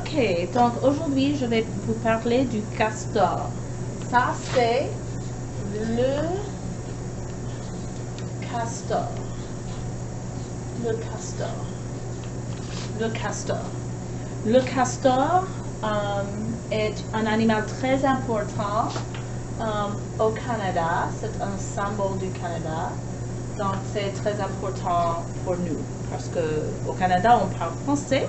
Ok, donc aujourd'hui je vais vous parler du castor. Ça c'est le castor. Le castor. Le castor. Le castor est un animal très important au Canada. C'est un symbole du Canada. Donc c'est très important pour nous parce qu'au Canada on parle français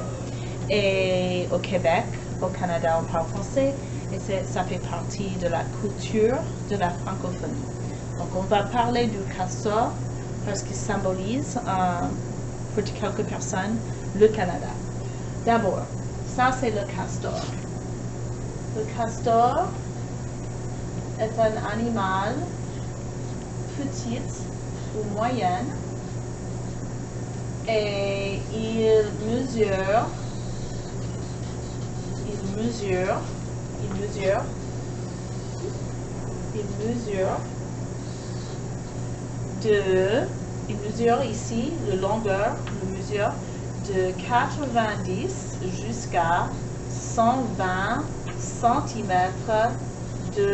et au Québec, au Canada on parle français et ça fait partie de la culture de la francophonie. Donc on va parler du castor parce qu'il symbolise pour quelques personnes le Canada. D'abord, ça c'est le castor. Le castor est un animal petit ou moyenne et il mesure ici la longueur, il mesure de 90 jusqu'à 120 cm de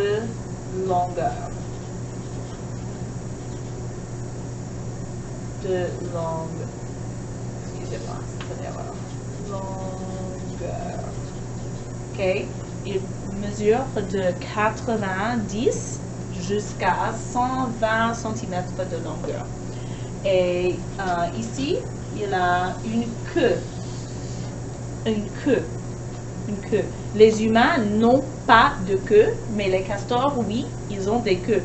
longueur. Excusez-moi, c'est une erreur. Longueur. Ok, il mesure de 90 jusqu'à 120 cm de longueur. Et ici, il a une queue. Les humains n'ont pas de queue, mais les castors, oui, ils ont des queues.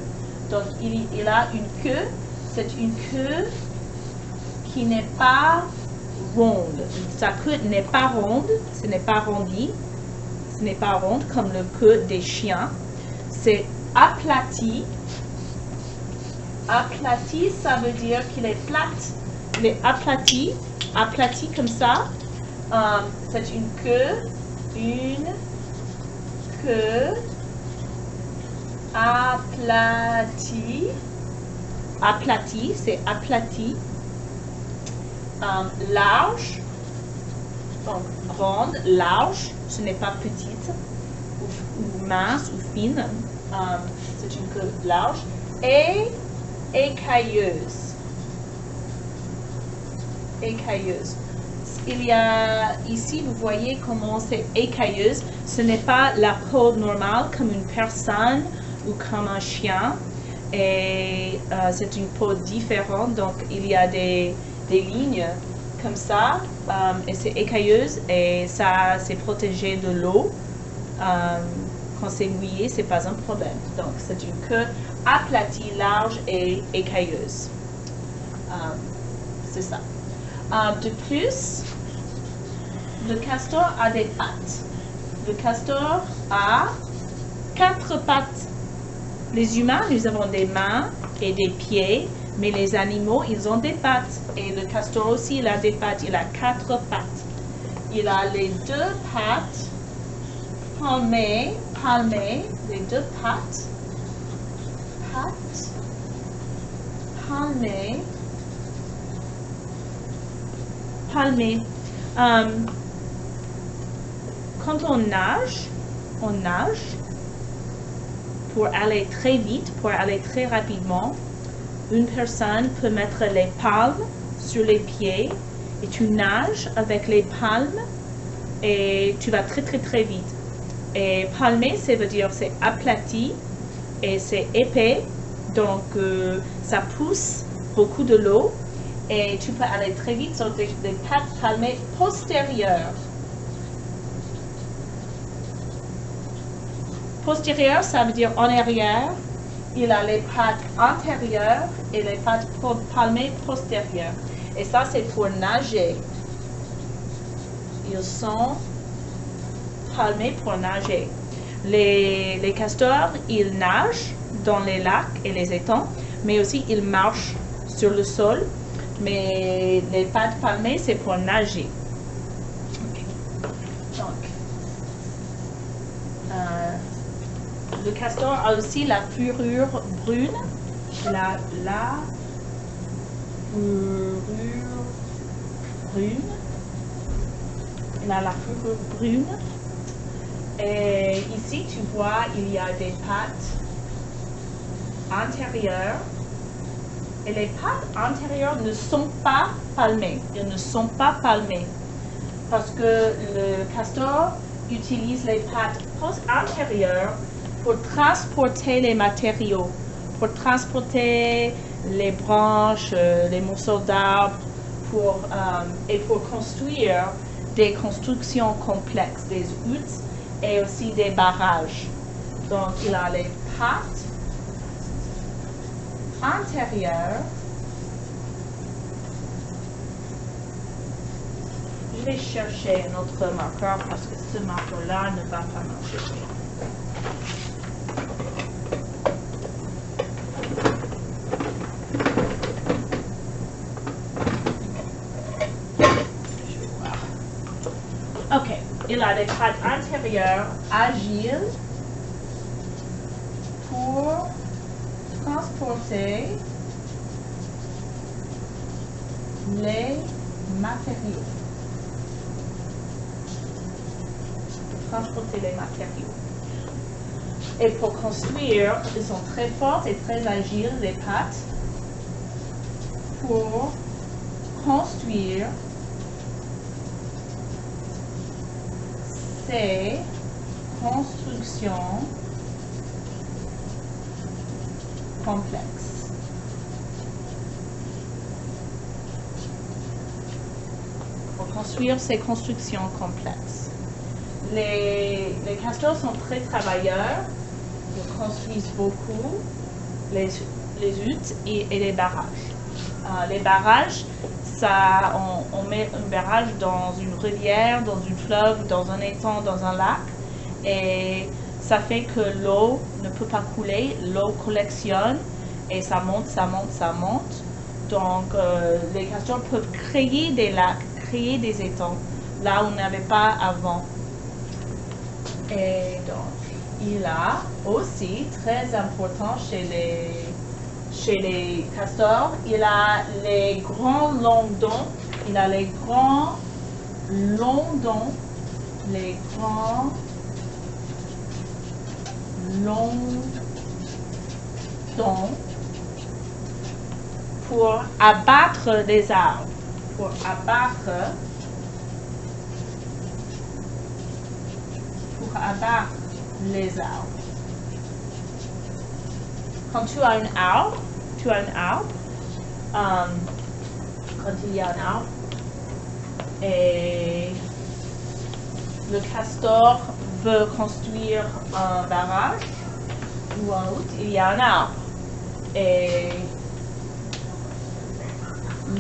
Donc, il a une queue. C'est une queue qui n'est pas ronde. Sa queue n'est pas ronde, ce n'est pas arrondi, ce n'est pas ronde comme le queue des chiens. C'est aplati. Aplati, ça veut dire qu'il est plate. Il est aplati comme ça. C'est une queue aplati, c'est aplati, large, donc grande, large, ce n'est pas petite ou mince ou fine, c'est une queue large, et écailleuse. Il y a ici, vous voyez comment c'est écailleuse, ce n'est pas la peau normale comme une personne ou comme un chien. Et c'est une peau différente, donc il y a des lignes comme ça et c'est écailleuse et ça c'est protégé de l'eau. Quand c'est mouillé, c'est pas un problème. Donc c'est une queue aplatie, large et écailleuse. C'est ça. De plus, le castor a des pattes. Le castor a 4 pattes. Les humains, nous avons des mains et des pieds, mais les animaux, ils ont des pattes. Et le castor aussi, il a des pattes. Il a 4 pattes. Il a les 2 pattes palmées, les 2 pattes, palmées. Quand on nage, pour aller très vite, pour aller très rapidement, une personne peut mettre les palmes sur les pieds et tu nages avec les palmes et tu vas très très très vite. Et palmé, ça veut dire c'est aplati et c'est épais, donc ça pousse beaucoup de l'eau et tu peux aller très vite sur des pattes palmées postérieures. Postérieur, ça veut dire en arrière. Il a les pattes antérieures et les pattes palmées postérieures. Et ça, c'est pour nager. Ils sont palmés pour nager. Les castors, ils nagent dans les lacs et les étangs, mais aussi ils marchent sur le sol. Mais les pattes palmées, c'est pour nager. Okay. Donc, le castor a aussi la fourrure brune. La fourrure brune. il a la fourrure brune. Et ici, tu vois, il y a des pattes antérieures. Et les pattes antérieures ne sont pas palmées. Elles ne sont pas palmées. Parce que le castor utilise les pattes post-antérieures pour transporter les matériaux, pour transporter les branches, les morceaux d'arbres, et pour construire des constructions complexes, des huttes et aussi des barrages. Donc, il a les pattes antérieures. Je vais chercher un autre marqueur parce que ce marqueur-là ne va pas marcher. Ok, il a des pattes antérieures agiles pour transporter les matériaux. Et pour construire, ils sont très fortes et très agiles, les pattes, pour construire ces constructions complexes. Pour construire ces constructions complexes. Les castors sont très travailleurs, ils construisent beaucoup les huttes et les barrages. Les barrages, on met un barrage dans une rivière, dans une fleuve, dans un étang, dans un lac, et ça fait que l'eau ne peut pas couler, l'eau collectionne et ça monte, ça monte, ça monte. Donc les castors peuvent créer des lacs, créer des étangs, là où on n'avait pas avant. Et donc, il a aussi, très important chez les castors, il a les grands longs dents. Il a les grands longs dents. Les grands longs dents pour abattre des arbres. Pour abattre les arbres. Quand tu as un arbre, quand il y a un arbre, et le castor veut construire un barrage ou un route, il y a un arbre. Et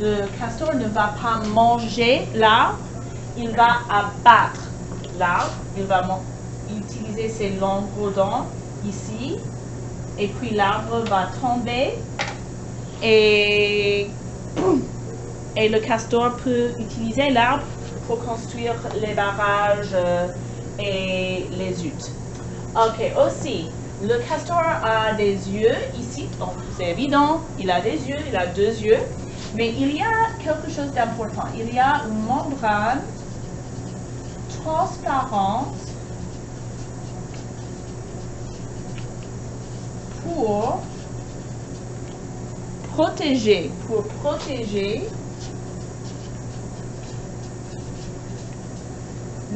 le castor ne va pas manger l'arbre, il va abattre l'arbre, il va utiliser ses longs gros dents ici, et puis l'arbre va tomber et le castor peut utiliser l'arbre pour construire les barrages et les huttes. Ok, aussi, le castor a des yeux ici, donc c'est évident, il a des yeux, il a 2 yeux, mais il y a quelque chose d'important. Il y a une membrane transparente pour protéger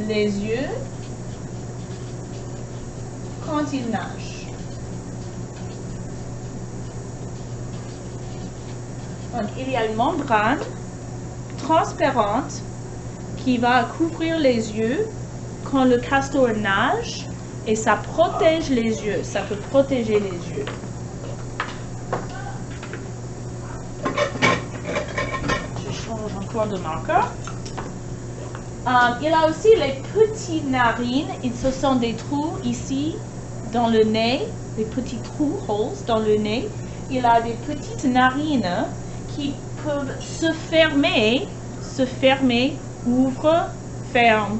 les yeux quand il nage. Donc, il y a une membrane transparente qui va couvrir les yeux quand le castor nage et ça protège les yeux. Ça peut protéger les yeux. Je change encore de marqueur. Il a aussi les petites narines. Ce sont des trous ici dans le nez, des petits trous, holes dans le nez. Il a des petites narines qui peuvent se fermer, ouvre, ferme,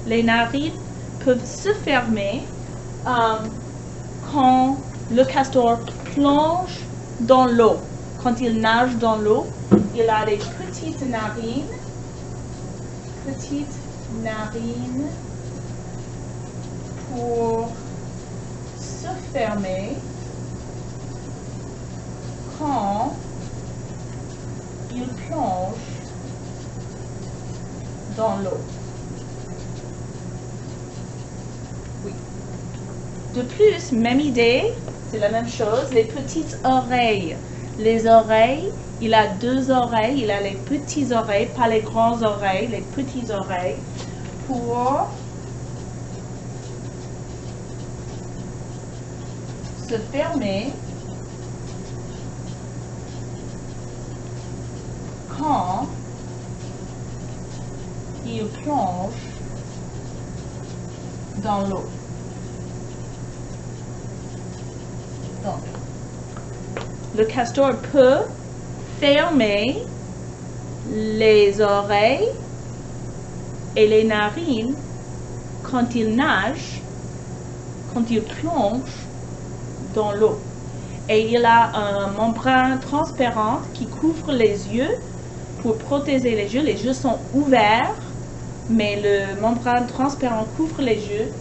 Les narines peuvent se fermer quand le castor plonge dans l'eau. Quand il nage dans l'eau, il a des petites narines petites narines pour se fermer quand il plonge dans l'eau. Oui. De plus, même idée, c'est la même chose, les petites oreilles. Les oreilles, il a deux oreilles, il a les petites oreilles, pas les grandes oreilles, les petites oreilles, pour se fermer quand il plonge dans l'eau. Donc, le castor peut fermer les oreilles et les narines quand il nage, quand il plonge dans l'eau. Et il a un membrane transparente qui couvre les yeux pour protéger les yeux. Les yeux sont ouverts, mais le membrane transparent couvre les yeux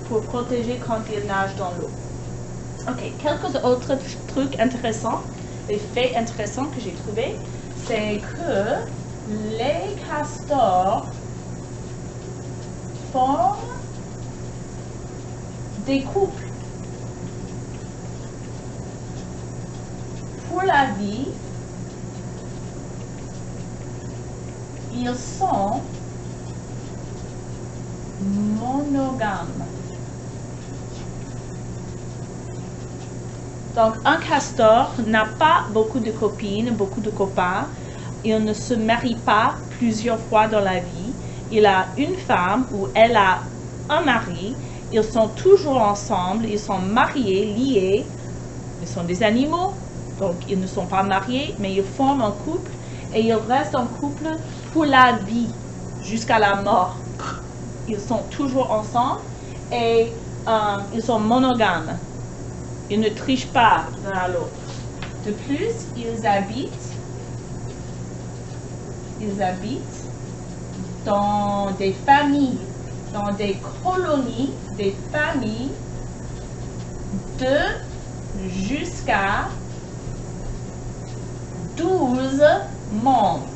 pour protéger quand il nage dans l'eau. Ok, quelques autres trucs intéressants, les faits intéressants que j'ai trouvés, c'est que les castors forment des couples. Pour la vie, ils sont monogames. Donc, un castor n'a pas beaucoup de copines, beaucoup de copains. Il ne se marie pas plusieurs fois dans la vie. Il a une femme ou elle a un mari. Ils sont toujours ensemble. Ils sont mariés, liés. Ils sont des animaux. Donc, ils ne sont pas mariés, mais ils forment un couple. Et ils restent en couple pour la vie, jusqu'à la mort. Ils sont toujours ensemble et ils sont monogames. Ils ne trichent pas l'un à l'autre. De plus, ils habitent dans des familles, dans des colonies, des familles de jusqu'à 12 membres.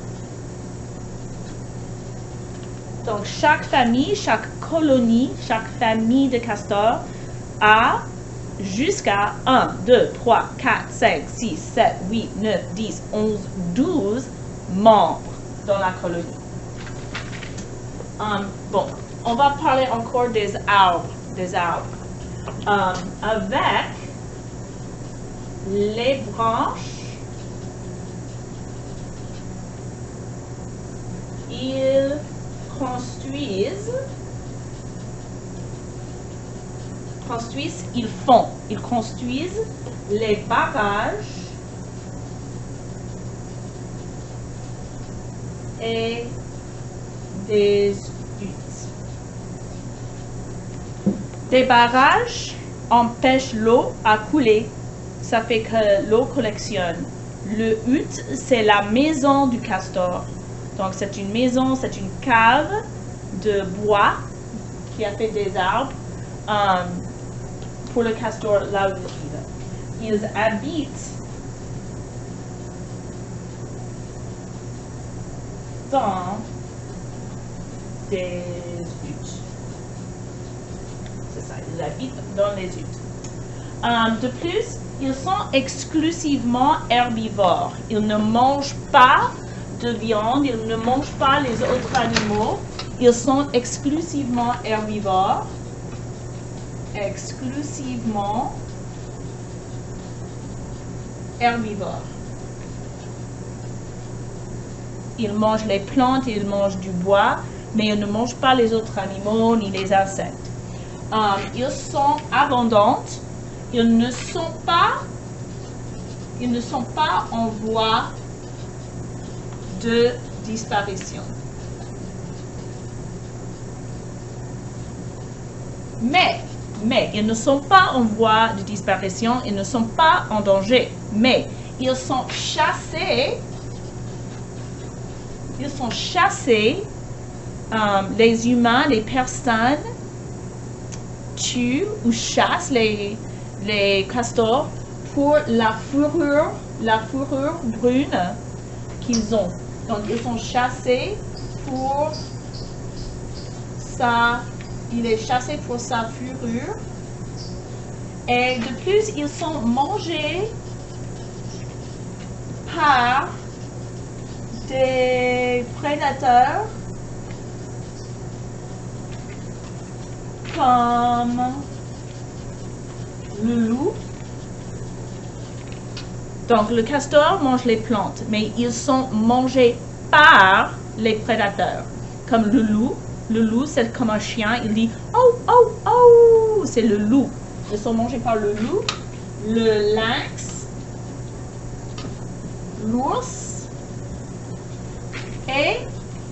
Donc, chaque famille, chaque colonie, chaque famille de castors a jusqu'à 1, 2, 3, 4, 5, 6, 7, 8, 9, 10, 11, 12 membres dans la colonie. Bon, on va parler encore des arbres. Avec les branches, ils construisent, ils construisent les barrages et des huttes. Des barrages empêchent l'eau à couler. Ça fait que l'eau collectionne. Le hutte, c'est la maison du castor. Donc, c'est une maison, c'est une cave de bois qui a fait des arbres pour le castor là où il vit. Ils habitent dans des huttes. C'est ça, ils habitent dans les huttes. De plus, ils sont exclusivement herbivores. Ils ne mangent pas de viande, ils ne mangent pas les autres animaux. Ils sont exclusivement herbivores. Exclusivement herbivores. Ils mangent les plantes, ils mangent du bois, mais ils ne mangent pas les autres animaux ni les insectes. Ils sont abondants. Ils ne sont pas en voie de disparition. Mais ils ne sont pas en voie de disparition, ils ne sont pas en danger, mais ils sont chassés les humains, les personnes tuent ou chassent les castors pour la fourrure brune qu'ils ont. Donc, ils sont chassés pour ça. Il est chassé pour sa fourrure. Et de plus, ils sont mangés par des prédateurs comme le loup. Donc, le castor mange les plantes, mais ils sont mangés par les prédateurs, comme le loup. Le loup, c'est comme un chien, il dit « Oh, oh, oh !» C'est le loup. Ils sont mangés par le loup, le lynx, l'ours et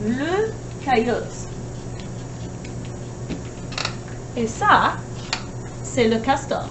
le coyote. Et ça, c'est le castor.